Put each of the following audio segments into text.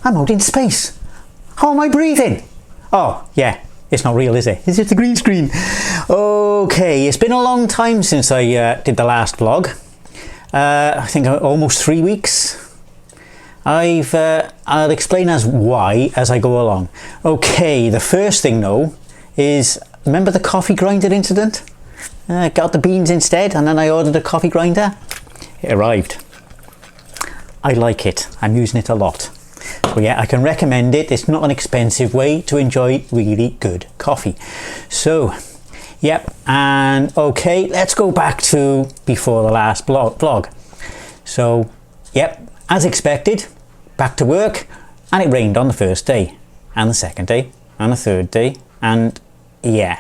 I'm out in space. How am I breathing? Oh, yeah, it's not real, is it? It's just a green screen. Okay, it's been a long time since I did the last vlog. I think almost 3 weeks. I'll explain why as I go along. Okay, the first thing though is, remember the coffee grinder incident? Got the beans instead, and then I ordered a coffee grinder. It arrived. I like it. I'm using it a lot. So yeah, I can recommend it. It's not an expensive way to enjoy really good coffee. So, yep, and okay, let's go back to before the last vlog. So, yep, as expected, back to work, and it rained on the first day, and the second day, and the third day, and yeah.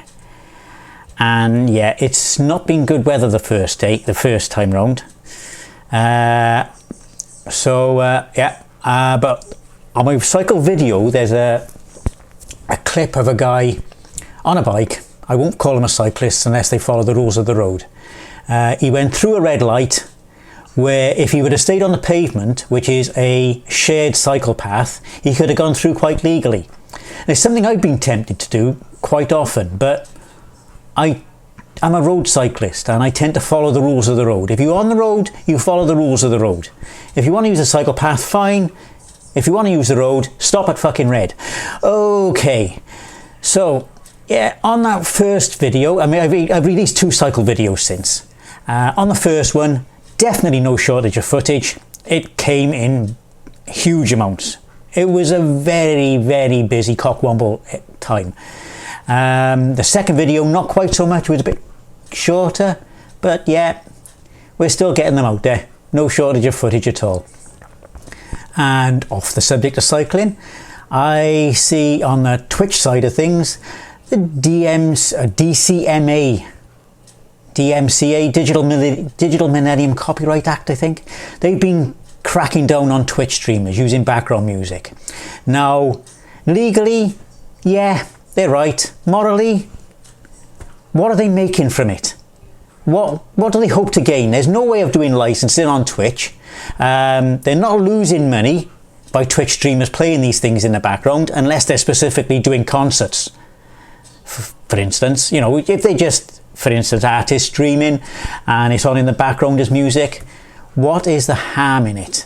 And yeah, it's not been good weather the first time round. But on my cycle video, there's a clip of a guy on a bike. I won't call him a cyclist unless they follow the rules of the road. He went through a red light where if he would have stayed on the pavement, which is a shared cycle path, he could have gone through quite legally. It's something I've been tempted to do quite often, but I'm a road cyclist and I tend to follow the rules of the road. If you're on the road, you follow the rules of the road. If you want to use a cycle path, fine. If you want to use the road, stop at fucking red. Okay, so yeah, on that first video, I mean, I've released 2 cycle videos since. On the first one, definitely no shortage of footage. It came in huge amounts. It was a very, very busy cockwomble time. The second video, not quite so much, it was a bit shorter, but yeah, we're still getting them out there. No shortage of footage at all. And off the subject of cycling, I see on the Twitch side of things, the DCMA, Digital Millennium Copyright Act, I think. They've been cracking down on Twitch streamers using background music. Now, legally, yeah, they're right. Morally, what are they making from it? What do they hope to gain? There's no way of doing licensing on Twitch. They're not losing money by Twitch streamers playing these things in the background unless they're specifically doing concerts. For instance, you know, if they just, for instance, artists streaming and it's on in the background as music, what is the harm in it?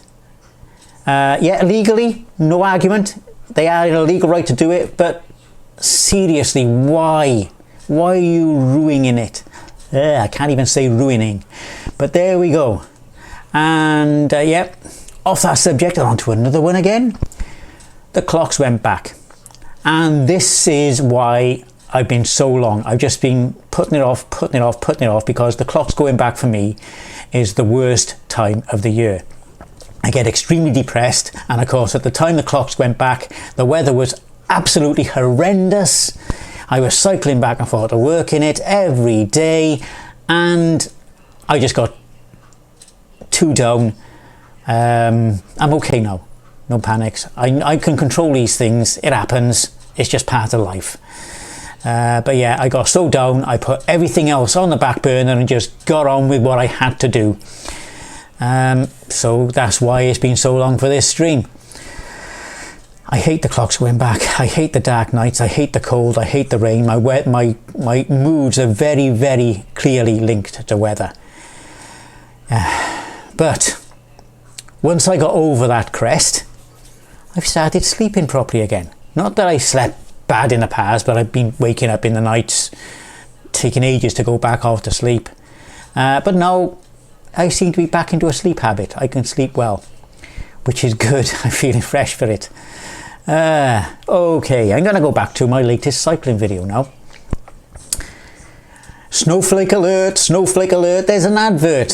Yeah, legally, no argument. They are in a legal right to do it, but seriously, why? Why are you ruining it? I can't even say ruining, but there we go. And yep, off that subject, on to another one again. The clocks went back, and this is why I've been so long. I've just been putting it off because the clocks going back for me is the worst time of the year. I get extremely depressed, and of course at the time the clocks went back, the weather was absolutely horrendous. I was cycling back and forth to work in it every day, and I just got too down. I'm okay now, no panics. I can control these things. It happens. It's just part of life. But yeah, I got so down, I put everything else on the back burner and just got on with what I had to do. So that's why it's been so long for this stream. I hate the clocks going back. I hate the dark nights. I hate the cold. I hate the rain. My moods are very, very clearly linked to weather. But once I got over that crest, I've started sleeping properly again. Not that I slept bad in the past, but I've been waking up in the nights, taking ages to go back off to sleep. But now I seem to be back into a sleep habit. I can sleep well, which is good. I'm feeling fresh for it. Okay, I'm going to go back to my latest cycling video now. Snowflake Alert, Snowflake Alert. There's an advert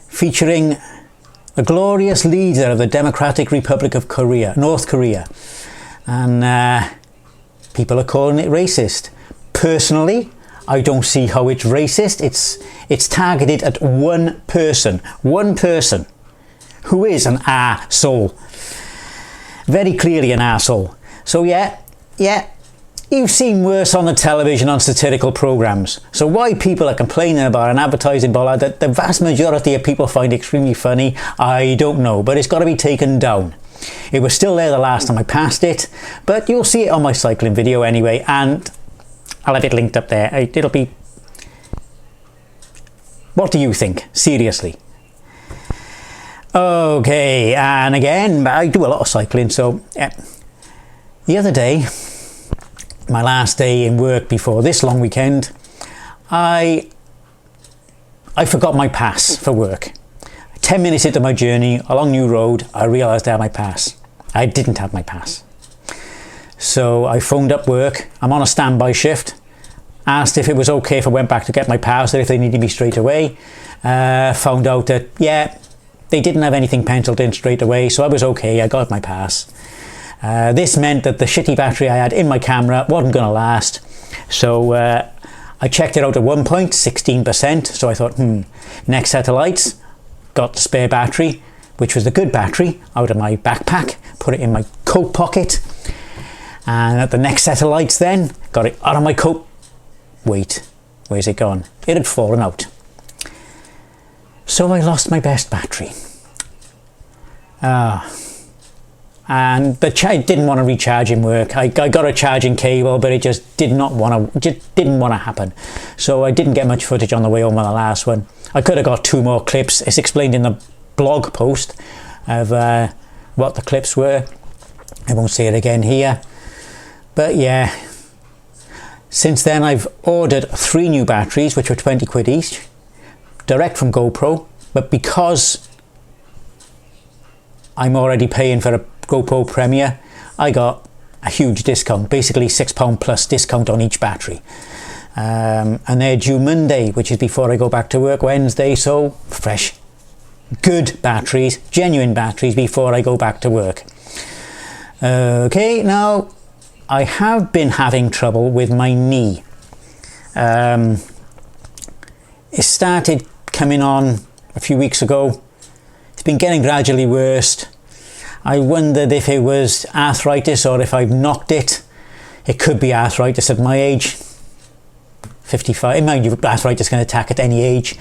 featuring the glorious leader of the Democratic Republic of Korea, North Korea. And people are calling it racist. Personally, I don't see how it's racist. It's targeted at one person who is an arsehole. Very clearly an arsehole. So yeah, you've seen worse on the television on satirical programs. So why people are complaining about an advertising bollard that the vast majority of people find extremely funny, I don't know, but it's got to be taken down. It was still there the last time I passed it, but you'll see it on my cycling video anyway, and I'll have it linked up there. It'll be... What do you think? Seriously. Okay, and again, I do a lot of cycling, so the other day, my last day in work before this long weekend, I forgot my pass for work. 10 minutes into my journey along New Road, I realised I had my pass. I didn't have my pass. So I phoned up work. I'm on a standby shift. Asked if it was okay if I went back to get my pass, or if they needed me straight away. Found out that, yeah, they didn't have anything penciled in straight away, so I was okay, I got my pass. This meant that the shitty battery I had in my camera wasn't going to last. So I checked it out at one point, 16%. So I thought, next set of lights, got the spare battery, which was the good battery, out of my backpack, put it in my coat pocket. And at the next set of lights then, got it out of my coat. Wait, where's it gone? It had fallen out. So I lost my best battery. And the didn't want to recharge in work. I got a charging cable, but it just didn't want to happen. So I didn't get much footage on the way home on the last one. I could have got 2 more clips. It's explained in the blog post of what the clips were. I won't say it again here. But yeah, since then I've ordered 3 new batteries, which were 20 quid each, direct from GoPro. But because I'm already paying for a GoPro Premier, I got a huge discount, basically £6 plus discount on each battery. And they're due Monday, which is before I go back to work Wednesday, so fresh, good batteries, genuine batteries before I go back to work. Okay, now I have been having trouble with my knee. It started coming on a few weeks ago. It's been getting gradually worse. I wondered if it was arthritis or if I've knocked it. It could be arthritis at my age, 55. Mind you, arthritis can attack at any age.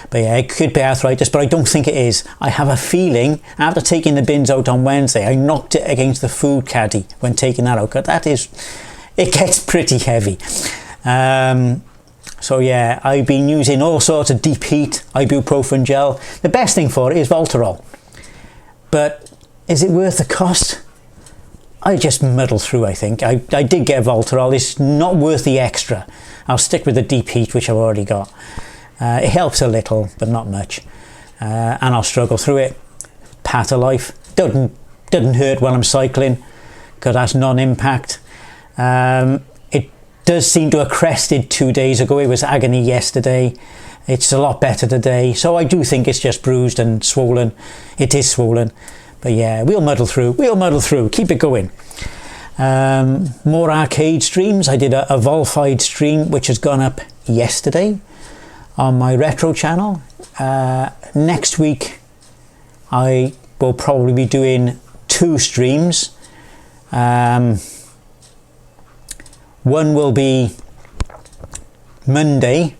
But yeah, it could be arthritis, but I don't think it is. I have a feeling, after taking the bins out on Wednesday, I knocked it against the food caddy when taking that out. It gets pretty heavy. So yeah, I've been using all sorts of deep heat, ibuprofen gel. The best thing for it is Voltarol. But is it worth the cost? I just muddle through, I think. I did get Voltarol. It's not worth the extra. I'll stick with the deep heat, which I've already got. It helps a little, but not much. And I'll struggle through it. Part of life. Doesn't hurt when I'm cycling, because that's non-impact. It does seem to have crested 2 days ago. It was agony yesterday. It's a lot better today. So I do think it's just bruised and swollen. It is swollen. But yeah, we'll muddle through. Keep it going. More arcade streams. I did a Volfied stream, which has gone up yesterday on my retro channel. Next week, I will probably be doing 2 streams. One will be Monday,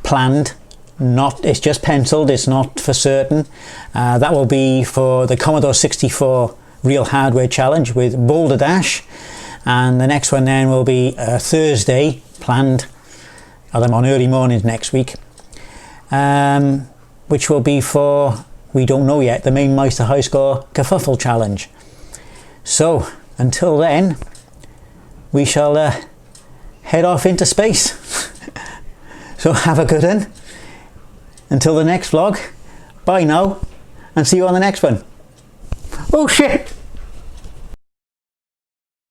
planned. It's just penciled, it's not for certain. That will be for the Commodore 64 Real Hardware Challenge with Boulder Dash, and the next one then will be Thursday, planned. I'm on early mornings next week, which will be for, we don't know yet, the Main Meister High Score Kerfuffle Challenge. So until then, we shall head off into space. So have a good one. Until the next vlog, bye now, and see you on the next one. Oh shit!